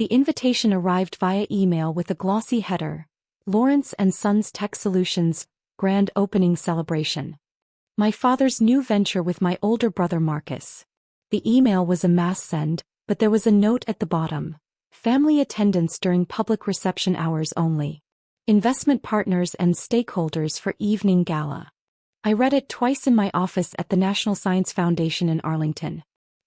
The invitation arrived via email with a glossy header: Lawrence and Sons Tech Solutions, Grand Opening Celebration. My father's new venture with my older brother Marcus. The email was a mass send, but there was a note at the bottom: family attendance during public reception hours only. Investment partners and stakeholders for evening gala. I read it twice in my office at the National Science Foundation in Arlington.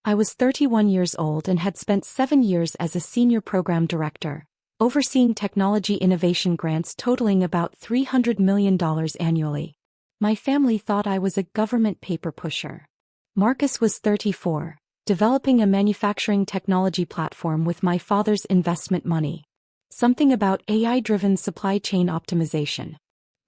I was 31 years old and had spent 7 years as a senior program director, overseeing technology innovation grants totaling about $300 million annually. My family thought I was a government paper pusher. Marcus was 34, developing a manufacturing technology platform with my father's investment money. Something about AI-driven supply chain optimization.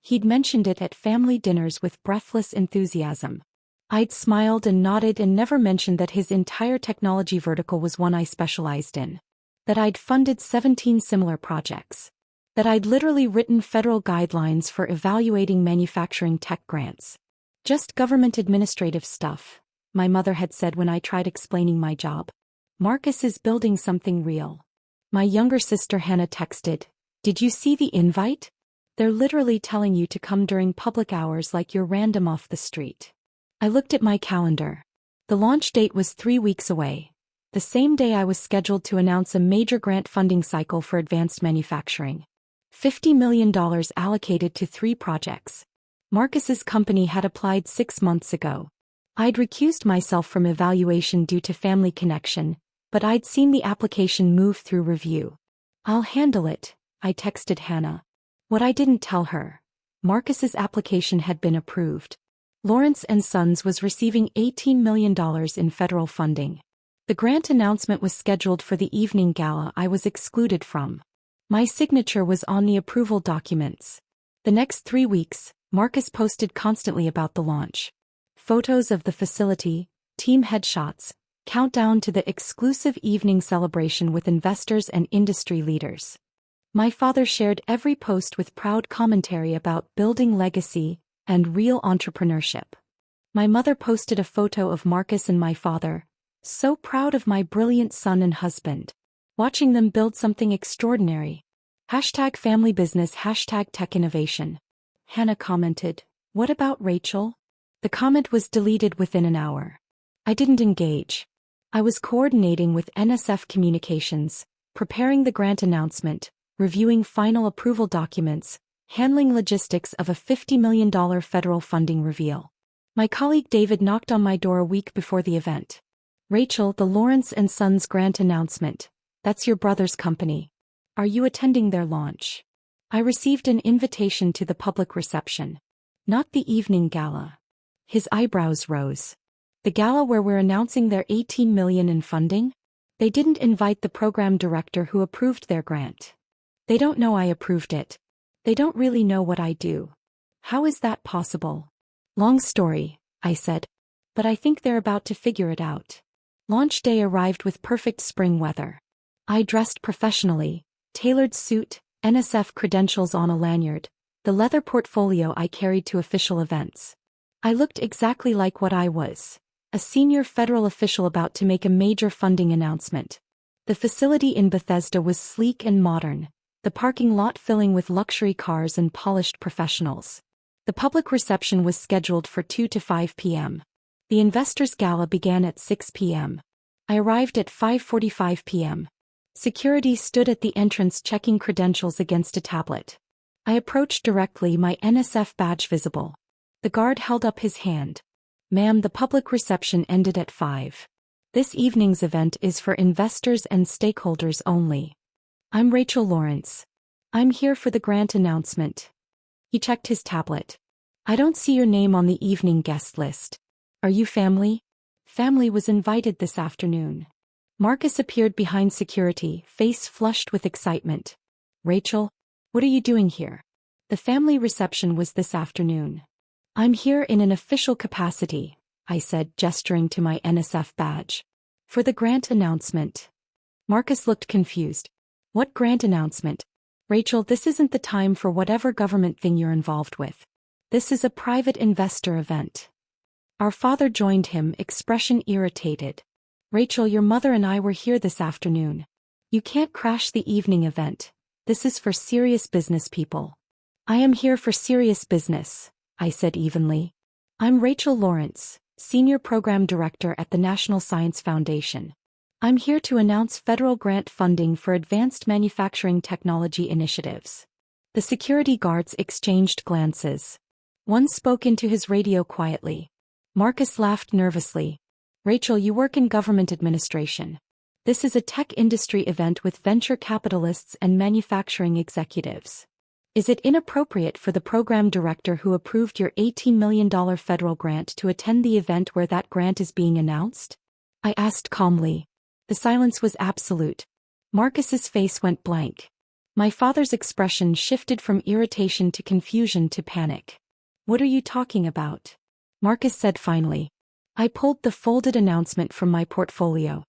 He'd mentioned it at family dinners with breathless enthusiasm. I'd smiled and nodded and never mentioned that his entire technology vertical was one I specialized in. That I'd funded 17 similar projects. That I'd literally written federal guidelines for evaluating manufacturing tech grants. Just government administrative stuff, my mother had said when I tried explaining my job. Marcus is building something real. My younger sister Hannah texted, "Did you see the invite? They're literally telling you to come during public hours like you're random off the street." I looked at my calendar. The launch date was 3 weeks away. The same day I was scheduled to announce a major grant funding cycle for advanced manufacturing. $50 million allocated to 3 projects. Marcus's company had applied 6 months ago. I'd recused myself from evaluation due to family connection, but I'd seen the application move through review. "I'll handle it," I texted Hannah. What I didn't tell her: Marcus's application had been approved. Lawrence and Sons was receiving $18 million in federal funding. The grant announcement was scheduled for the evening gala I was excluded from. My signature was on the approval documents. The next 3 weeks, Marcus posted constantly about the launch. Photos of the facility, team headshots, countdown to the exclusive evening celebration with investors and industry leaders. My father shared every post with proud commentary about building legacy and real entrepreneurship. My mother posted a photo of Marcus and my father, so proud of my brilliant son and husband. Watching them build something extraordinary. #family business #tech innovation. Hannah commented, "What about Rachel?" The comment was deleted within an hour. I didn't engage. I was coordinating with NSF Communications, preparing the grant announcement, reviewing final approval documents, handling logistics of a $50 million federal funding reveal. My colleague David knocked on my door a week before the event. "Rachel, the Lawrence and Sons grant announcement. That's your brother's company. Are you attending their launch?" I received an invitation to the public reception. Not the evening gala. His eyebrows rose. The gala where we're announcing their $18 million in funding? They didn't invite the program director who approved their grant. They don't know I approved it. They don't really know what I do. How is that possible? Long story, I said. But I think they're about to figure it out. Launch day arrived with perfect spring weather. I dressed professionally, tailored suit, NSF credentials on a lanyard, the leather portfolio I carried to official events. I looked exactly like what I was, a senior federal official about to make a major funding announcement. The facility in Bethesda was sleek and modern, the parking lot filling with luxury cars and polished professionals. The public reception was scheduled for 2 to 5 p.m. The investors' gala began at 6 p.m. I arrived at 5:45 p.m. Security stood at the entrance checking credentials against a tablet. I approached directly, my NSF badge visible. The guard held up his hand. "Ma'am, the public reception ended at 5. This evening's event is for investors and stakeholders only. I'm Rachel Lawrence. I'm here for the grant announcement." He checked his tablet. "I don't see your name on the evening guest list. Are you family?" Family was invited this afternoon. Marcus appeared behind security, face flushed with excitement. "Rachel, what are you doing here?" "The family reception was this afternoon." "I'm here in an official capacity," I said, gesturing to my NSF badge. "For the grant announcement." Marcus looked confused. "What grant announcement?" "Rachel, this isn't the time for whatever government thing you're involved with. This is a private investor event." Our father joined him, expression irritated. "Rachel, your mother and I were here this afternoon. You can't crash the evening event. This is for serious business people. I am here for serious business, I said evenly. I'm Rachel Lawrence, Senior Program Director at the National Science Foundation. I'm here to announce federal grant funding for advanced manufacturing technology initiatives. The security guards exchanged glances. One spoke into his radio quietly. Marcus laughed nervously. Rachel, you work in government administration. This is a tech industry event with venture capitalists and manufacturing executives. Is it inappropriate for the program director who approved your $18 million federal grant to attend the event where that grant is being announced? I asked calmly. The silence was absolute. Marcus's face went blank. My father's expression shifted from irritation to confusion to panic. What are you talking about? Marcus said finally. I pulled the folded announcement from my portfolio.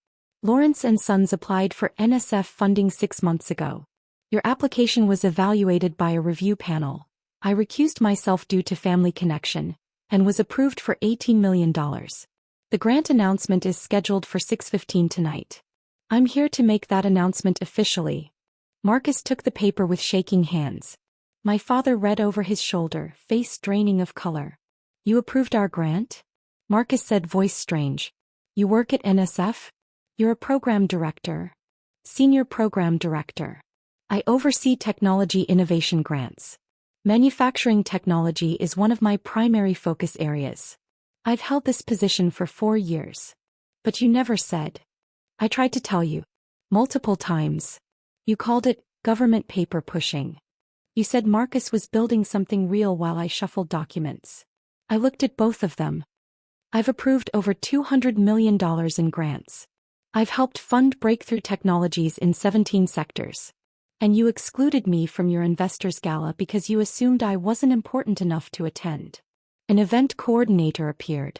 Lawrence and Sons applied for NSF funding 6 months ago. Your application was evaluated by a review panel. I recused myself due to family connection, and was approved for $18 million. The grant announcement is scheduled for 6:15 tonight. I'm here to make that announcement officially. Marcus took the paper with shaking hands. My father read over his shoulder, face draining of color. You approved our grant? Marcus said, voice strange. You work at NSF? You're a program director. Senior program director. I oversee technology innovation grants. Manufacturing technology is one of my primary focus areas. I've held this position for 4 years. But you never said. I tried to tell you. Multiple times. You called it government paper pushing. You said Marcus was building something real while I shuffled documents. I looked at both of them. I've approved over $200 million in grants. I've helped fund breakthrough technologies in 17 sectors. And you excluded me from your investors' gala because you assumed I wasn't important enough to attend. An event coordinator appeared.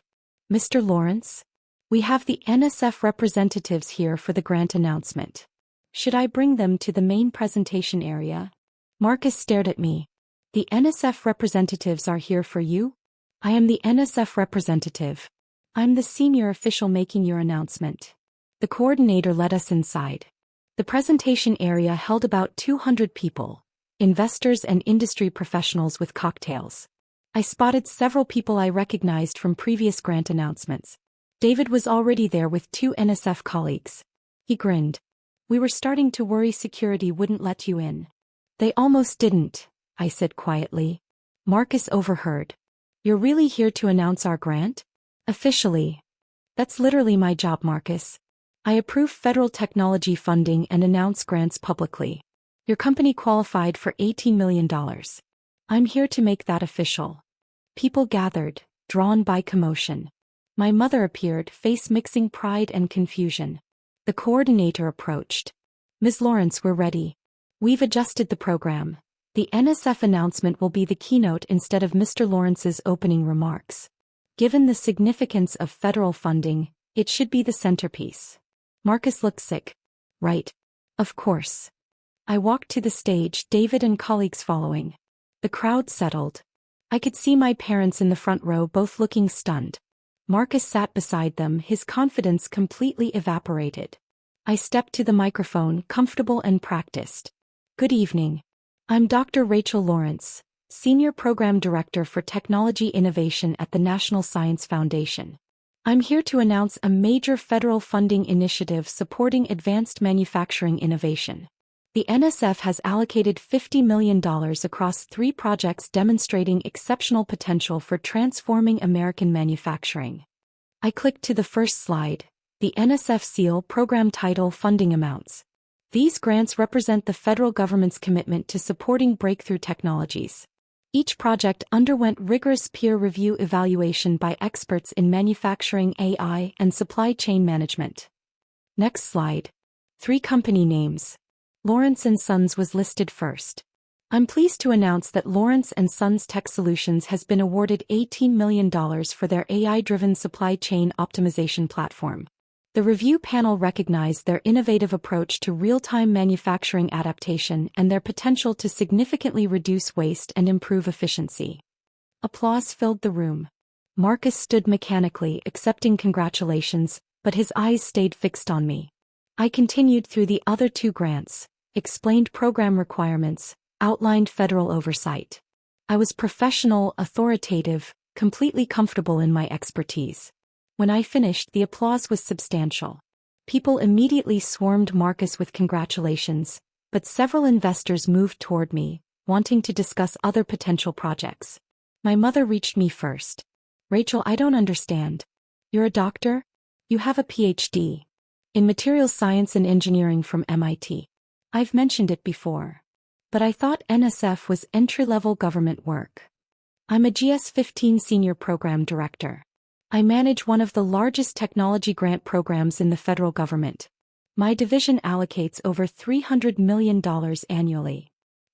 Mr. Lawrence? We have the NSF representatives here for the grant announcement. Should I bring them to the main presentation area? Marcus stared at me. The NSF representatives are here for you? I am the NSF representative. I'm the senior official making your announcement. The coordinator led us inside. The presentation area held about 200 people, investors and industry professionals with cocktails. I spotted several people I recognized from previous grant announcements. David was already there with 2 NSF colleagues. He grinned. We were starting to worry security wouldn't let you in. They almost didn't, I said quietly. Marcus overheard. You're really here to announce our grant? Officially. That's literally my job, Marcus. I approve federal technology funding and announce grants publicly. Your company qualified for $18 million. I'm here to make that official. People gathered, drawn by commotion. My mother appeared, face mixing pride and confusion. The coordinator approached. Ms. Lawrence, we're ready. We've adjusted the program. The NSF announcement will be the keynote instead of Mr. Lawrence's opening remarks. Given the significance of federal funding, it should be the centerpiece. Marcus looked sick. Right. Of course. I walked to the stage, David and colleagues following. The crowd settled. I could see my parents in the front row, both looking stunned. Marcus sat beside them, his confidence completely evaporated. I stepped to the microphone, comfortable and practiced. Good evening. I'm Dr. Rachel Lawrence, Senior Program Director for Technology Innovation at the National Science Foundation. I'm here to announce a major federal funding initiative supporting advanced manufacturing innovation. The NSF has allocated $50 million across 3 projects demonstrating exceptional potential for transforming American manufacturing. I clicked to the first slide, the NSF seal, program title, funding amounts. These grants represent the federal government's commitment to supporting breakthrough technologies. Each project underwent rigorous peer review evaluation by experts in manufacturing, AI, and supply chain management. Next slide. 3 company names. Lawrence and Sons was listed first. I'm pleased to announce that Lawrence and Sons Tech Solutions has been awarded $18 million for their AI-driven supply chain optimization platform. The review panel recognized their innovative approach to real-time manufacturing adaptation and their potential to significantly reduce waste and improve efficiency. Applause filled the room. Marcus stood mechanically, accepting congratulations, but his eyes stayed fixed on me. I continued through the other 2 grants, explained program requirements, outlined federal oversight. I was professional, authoritative, completely comfortable in my expertise. When I finished, the applause was substantial. People immediately swarmed Marcus with congratulations, but several investors moved toward me, wanting to discuss other potential projects. My mother reached me first. "Rachel, I don't understand. You're a doctor? You have a PhD in materials science and engineering from MIT. I've mentioned it before. But I thought NSF was entry-level government work. I'm a GS-15 senior program director. I manage one of the largest technology grant programs in the federal government. My division allocates over $300 million annually."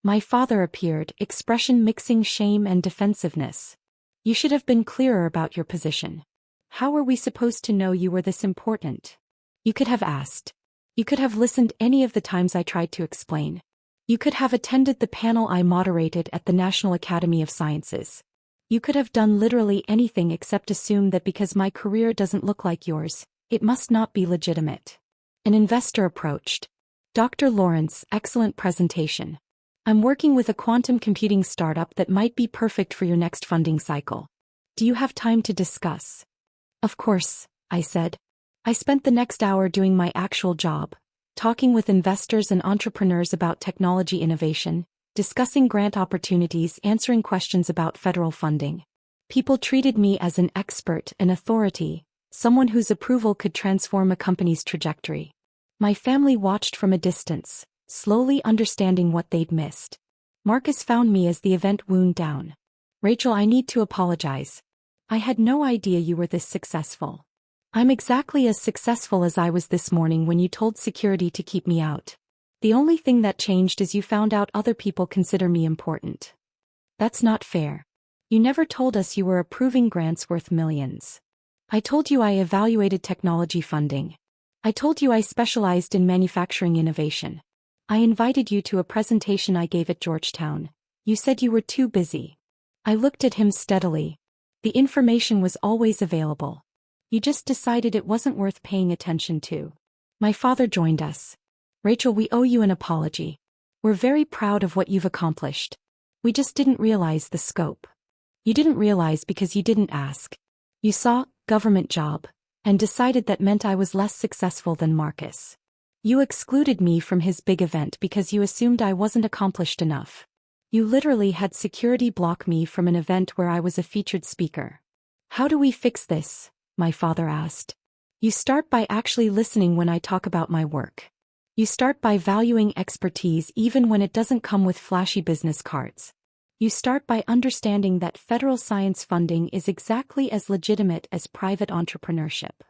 My father appeared, expression mixing shame and defensiveness. "You should have been clearer about your position. How were we supposed to know you were this important? You could have asked. You could have listened any of the times I tried to explain. You could have attended the panel I moderated at the National Academy of Sciences. You could have done literally anything except assume that because my career doesn't look like yours, it must not be legitimate." An investor approached. "Dr. Lawrence, excellent presentation. I'm working with a quantum computing startup that might be perfect for your next funding cycle. Do you have time to discuss?" "Of course," I said. I spent the next hour doing my actual job, talking with investors and entrepreneurs about technology innovation, discussing grant opportunities, answering questions about federal funding. People treated me as an expert, an authority, someone whose approval could transform a company's trajectory. My family watched from a distance, slowly understanding what they'd missed. Marcus found me as the event wound down. "Rachel, I need to apologize. I had no idea you were this successful. I'm exactly as successful as I was this morning when you told security to keep me out. The only thing that changed is you found out other people consider me important. That's not fair. You never told us you were approving grants worth millions. I told you I evaluated technology funding. I told you I specialized in manufacturing innovation. I invited you to a presentation I gave at Georgetown. You said you were too busy." I looked at him steadily. "The information was always available. You just decided it wasn't worth paying attention to." My father joined us. "Rachel, we owe you an apology. We're very proud of what you've accomplished. We just didn't realize the scope. You didn't realize because you didn't ask. You saw, government job, and decided that meant I was less successful than Marcus. You excluded me from his big event because you assumed I wasn't accomplished enough. You literally had security block me from an event where I was a featured speaker. How do we fix this?" my father asked. "You start by actually listening when I talk about my work. You start by valuing expertise even when it doesn't come with flashy business cards. You start by understanding that federal science funding is exactly as legitimate as private entrepreneurship."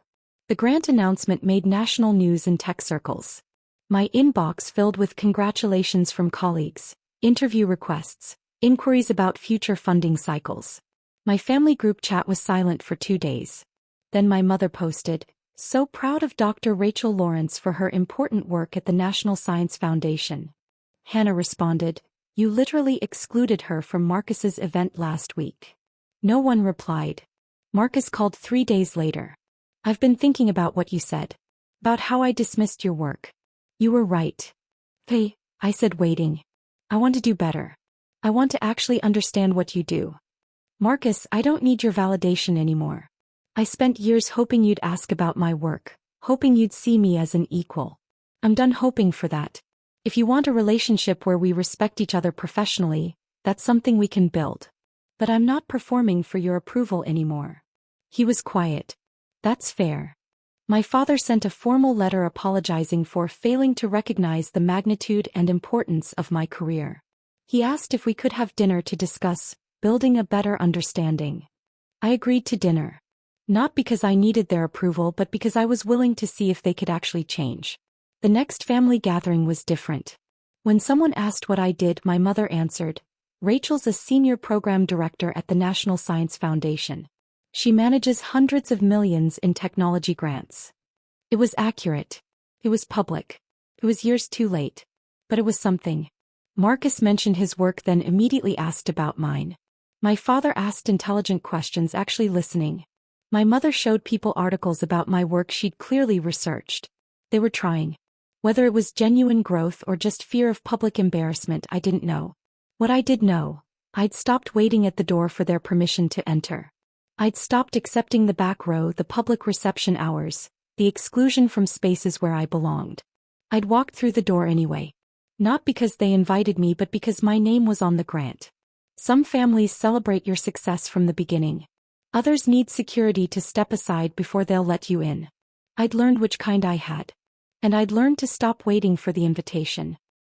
The grant announcement made national news in tech circles. My inbox filled with congratulations from colleagues, interview requests, inquiries about future funding cycles. My family group chat was silent for 2 days. Then my mother posted, "So proud of Dr. Rachel Lawrence for her important work at the National Science Foundation." Hannah responded, "You literally excluded her from Marcus's event last week." No one replied. Marcus called 3 days later. "I've been thinking about what you said. About how I dismissed your work. You were right." "Hey," I said, waiting. "I want to do better. I want to actually understand what you do." "Marcus, I don't need your validation anymore. I spent years hoping you'd ask about my work, hoping you'd see me as an equal. I'm done hoping for that. If you want a relationship where we respect each other professionally, that's something we can build. But I'm not performing for your approval anymore." He was quiet. "That's fair." My father sent a formal letter apologizing for failing to recognize the magnitude and importance of my career. He asked if we could have dinner to discuss building a better understanding. I agreed to dinner. Not because I needed their approval but because I was willing to see if they could actually change. The next family gathering was different. When someone asked what I did, my mother answered, "Rachel's a senior program director at the National Science Foundation. She manages hundreds of millions in technology grants." It was accurate. It was public. It was years too late. But it was something. Marcus mentioned his work, then immediately asked about mine. My father asked intelligent questions, actually listening. My mother showed people articles about my work she'd clearly researched. They were trying. Whether it was genuine growth or just fear of public embarrassment, I didn't know. What I did know, I'd stopped waiting at the door for their permission to enter. I'd stopped accepting the back row, the public reception hours, the exclusion from spaces where I belonged. I'd walked through the door anyway. Not because they invited me, but because my name was on the grant. Some families celebrate your success from the beginning. Others need security to step aside before they'll let you in. I'd learned which kind I had. And I'd learned to stop waiting for the invitation.